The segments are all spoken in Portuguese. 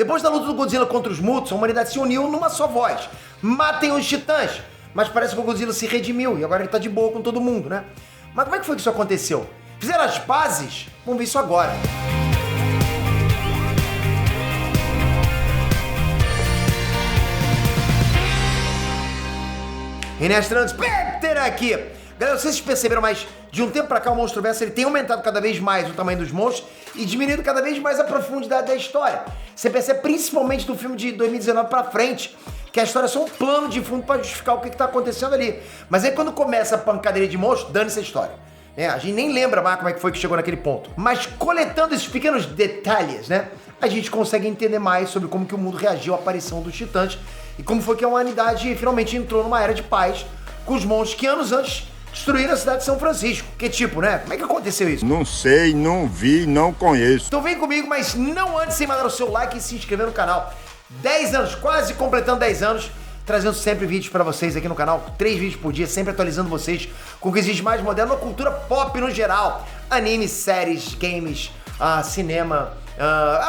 Depois da luta do Godzilla contra os Mutos, a humanidade se uniu numa só voz. Matem os titãs! Mas parece que o Godzilla se redimiu e agora ele tá de boa com todo mundo, né? Mas como é que foi que isso aconteceu? Fizeram as pazes? Vamos ver isso agora. Inestrantes, Spectre aqui! Galera, vocês perceberam, mas de um tempo pra cá o Monstro-Verso ele tem aumentado cada vez mais o tamanho dos monstros e diminuído cada vez mais a profundidade da história. Você percebe principalmente do filme de 2019 pra frente, que a história é só um plano de fundo pra justificar o que tá acontecendo ali. Mas aí quando começa a pancadaria de monstros, dane-se a história. A gente nem lembra mais como é que foi que chegou naquele ponto. Mas coletando esses pequenos detalhes, né, a gente consegue entender mais sobre como que o mundo reagiu à aparição dos titãs e como foi que a humanidade finalmente entrou numa era de paz com os monstros que anos antes destruíram a cidade de São Francisco. Que tipo, né? Como é que aconteceu isso? Não sei, não vi, não conheço. Então vem comigo, mas não antes sem mandar o seu like e se inscrever no canal. 10 anos, quase completando 10 anos, trazendo sempre vídeos pra vocês aqui no canal, 3 vídeos por dia, sempre atualizando vocês com o que existe mais moderno na cultura pop no geral. Anime, séries, games, cinema,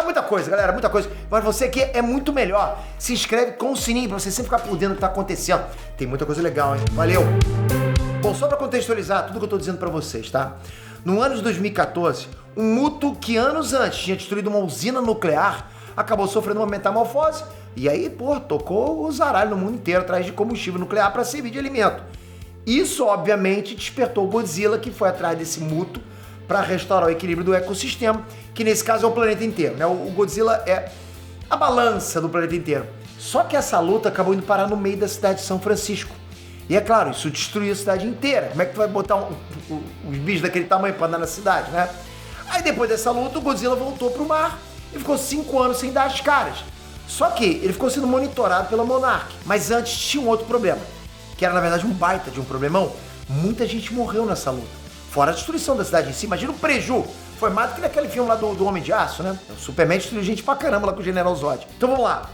muita coisa, galera, muita coisa. Mas você aqui é muito melhor. Se inscreve com o sininho pra você sempre ficar por dentro do que tá acontecendo. Tem muita coisa legal, hein? Valeu! Bom, só pra contextualizar tudo que eu tô dizendo pra vocês, tá? No ano de 2014, um Muto que anos antes tinha destruído uma usina nuclear acabou sofrendo uma metamorfose e aí, tocou o zaralho no mundo inteiro atrás de combustível nuclear para servir de alimento. Isso, obviamente, despertou o Godzilla, que foi atrás desse Muto para restaurar o equilíbrio do ecossistema, que nesse caso é o planeta inteiro, né? O Godzilla é a balança do planeta inteiro. Só que essa luta acabou indo parar no meio da cidade de São Francisco. E é claro, isso destruiu a cidade inteira. Como é que tu vai botar os bichos daquele tamanho para andar na cidade, né? Aí depois dessa luta, o Godzilla voltou pro mar e ficou 5 anos sem dar as caras. Só que ele ficou sendo monitorado pela Monarch. Mas antes tinha um outro problema, que era na verdade um baita de um problemão. Muita gente morreu nessa luta. Fora a destruição da cidade em si. Imagina o preju. Foi mais do que naquele filme lá do Homem de Aço, né? O Superman destruiu gente pra caramba lá com o General Zod. Então vamos lá.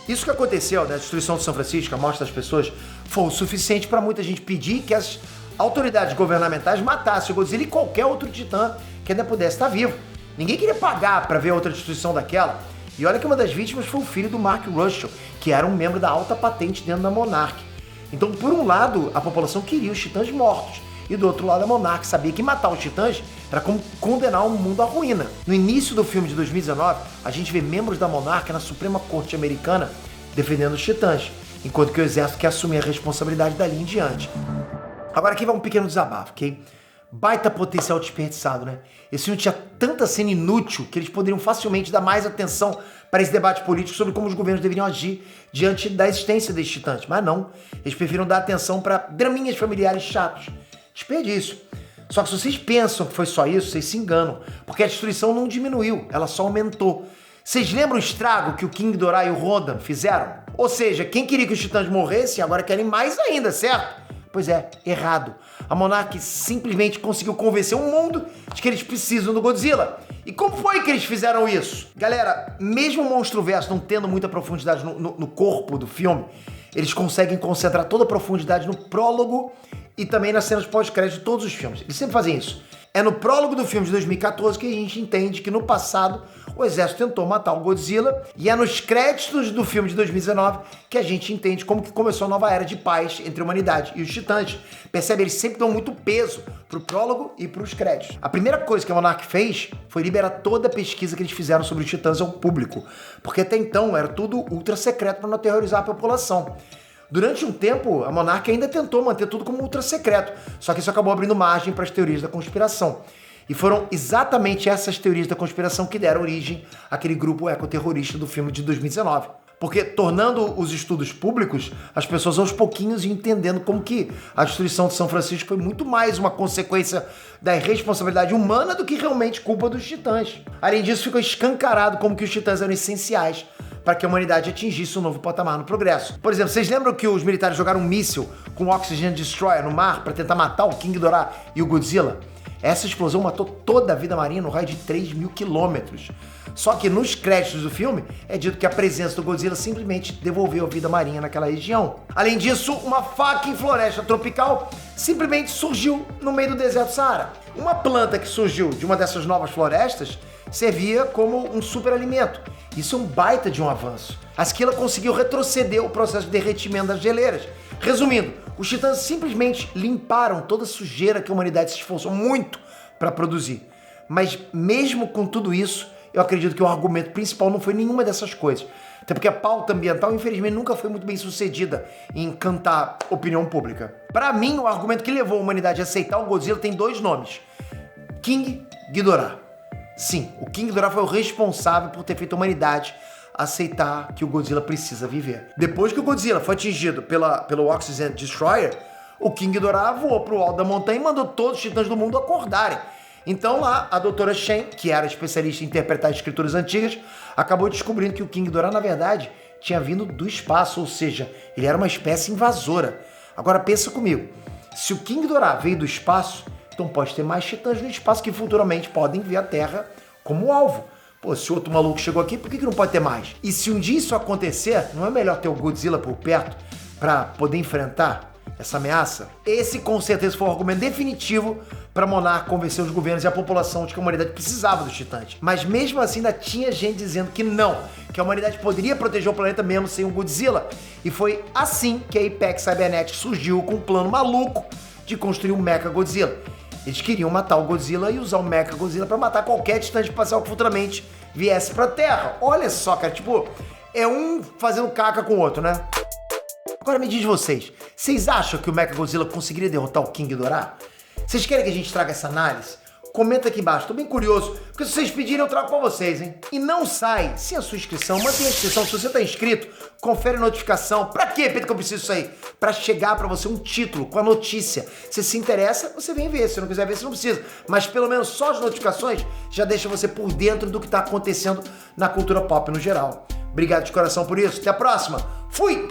Isso que aconteceu, né? A destruição de São Francisco, a morte das pessoas, foi o suficiente para muita gente pedir que as autoridades governamentais matassem o Godzilla e qualquer outro titã que ainda pudesse estar vivo. Ninguém queria pagar para ver outra destruição daquela. E olha que uma das vítimas foi o filho do Mark Russell, que era um membro da alta patente dentro da Monarch. Então, por um lado, a população queria os titãs mortos. E do outro lado, a Monarch sabia que matar os titãs era como condenar o mundo à ruína. No início do filme de 2019, a gente vê membros da Monarch na Suprema Corte Americana defendendo os titãs, enquanto que o exército quer assumir a responsabilidade dali em diante. Agora aqui vai um pequeno desabafo, ok? Baita potencial desperdiçado, né? Esse filme tinha tanta cena inútil que eles poderiam facilmente dar mais atenção para esse debate político sobre como os governos deveriam agir diante da existência desses titãs. Mas não, eles preferiram dar atenção para draminhas familiares chatos. Desperdício. Só que se vocês pensam que foi só isso, vocês se enganam, porque a destruição não diminuiu, ela só aumentou. Vocês lembram o estrago que o King Ghidorah e o Rodan fizeram? Ou seja, quem queria que os titãs morressem, agora querem mais ainda, certo? Pois é, errado. A Monarch simplesmente conseguiu convencer o mundo de que eles precisam do Godzilla. E como foi que eles fizeram isso? Galera, mesmo o Monstro-Verso não tendo muita profundidade no corpo do filme, eles conseguem concentrar toda a profundidade no prólogo e também nas cenas pós-crédito de todos os filmes. Eles sempre fazem isso. É no prólogo do filme de 2014 que a gente entende que no passado o exército tentou matar o Godzilla e é nos créditos do filme de 2019 que a gente entende como que começou a nova era de paz entre a humanidade e os titãs. Percebe? Eles sempre dão muito peso pro prólogo e pros créditos. A primeira coisa que a Monarch fez foi liberar toda a pesquisa que eles fizeram sobre os titãs ao público, porque até então era tudo ultra secreto para não aterrorizar a população. Durante um tempo, a Monarch ainda tentou manter tudo como ultra secreto, só que isso acabou abrindo margem para as teorias da conspiração. E foram exatamente essas teorias da conspiração que deram origem àquele grupo ecoterrorista do filme de 2019. Porque, tornando os estudos públicos, as pessoas aos pouquinhos iam entendendo como que a destruição de São Francisco foi muito mais uma consequência da irresponsabilidade humana do que realmente culpa dos titãs. Além disso, ficou escancarado como que os titãs eram essenciais para que a humanidade atingisse um novo patamar no progresso. Por exemplo, vocês lembram que os militares jogaram um míssil com o Oxygen Destroyer no mar para tentar matar o King Ghidorah e o Godzilla? Essa explosão matou toda a vida marinha no raio de 3.000 quilômetros. Só que nos créditos do filme é dito que a presença do Godzilla simplesmente devolveu a vida marinha naquela região. Além disso, uma faca em floresta tropical simplesmente surgiu no meio do deserto Saara. Uma planta que surgiu de uma dessas novas florestas servia como um superalimento. Isso é um baita de um avanço. A Esquila conseguiu retroceder o processo de derretimento das geleiras. Resumindo, os titãs simplesmente limparam toda a sujeira que a humanidade se esforçou muito para produzir. Mas mesmo com tudo isso, eu acredito que o argumento principal não foi nenhuma dessas coisas. Até porque a pauta ambiental, infelizmente, nunca foi muito bem sucedida em encantar a opinião pública. Para mim, o argumento que levou a humanidade a aceitar o Godzilla tem dois nomes: King Ghidorah. Sim, o King Ghidorah foi o responsável por ter feito a humanidade aceitar que o Godzilla precisa viver. Depois que o Godzilla foi atingido pelo Oxygen Destroyer, o King Ghidorah voou pro alto da montanha e mandou todos os titãs do mundo acordarem. Então lá, a doutora Shen, que era especialista em interpretar escrituras antigas, acabou descobrindo que o King Ghidorah, na verdade, tinha vindo do espaço, ou seja, ele era uma espécie invasora. Agora pensa comigo, se o King Ghidorah veio do espaço, então pode ter mais titãs no espaço que futuramente podem ver a Terra como alvo. Pô, se outro maluco chegou aqui, por que não pode ter mais? E se um dia isso acontecer, não é melhor ter o Godzilla por perto para poder enfrentar essa ameaça? Esse com certeza foi o argumento definitivo para Monarch convencer os governos e a população de que a humanidade precisava dos titãs. Mas mesmo assim ainda tinha gente dizendo que não, que a humanidade poderia proteger o planeta mesmo sem o Godzilla. E foi assim que a Apex Cybernetic surgiu com um plano maluco de construir um Mecha Godzilla. Eles queriam matar o Godzilla e usar o Mecha Godzilla para matar qualquer titã espacial que futuramente viesse pra Terra. Olha só, cara, tipo, é um fazendo caca com o outro, né? Agora me diz vocês acham que o Mecha Godzilla conseguiria derrotar o King Ghidorah? Vocês querem que a gente traga essa análise? Comenta aqui embaixo, tô bem curioso, porque se vocês pedirem eu trago pra vocês, hein? E não sai sem a sua inscrição, mantenha a inscrição, se você tá inscrito, confere a notificação. Pra quê, Pedro, que eu preciso disso aí? Pra chegar pra você um título com a notícia. Se se interessa, você vem ver, se não quiser ver, você não precisa. Mas pelo menos só as notificações já deixa você por dentro do que tá acontecendo na cultura pop no geral. Obrigado de coração por isso, até a próxima, fui!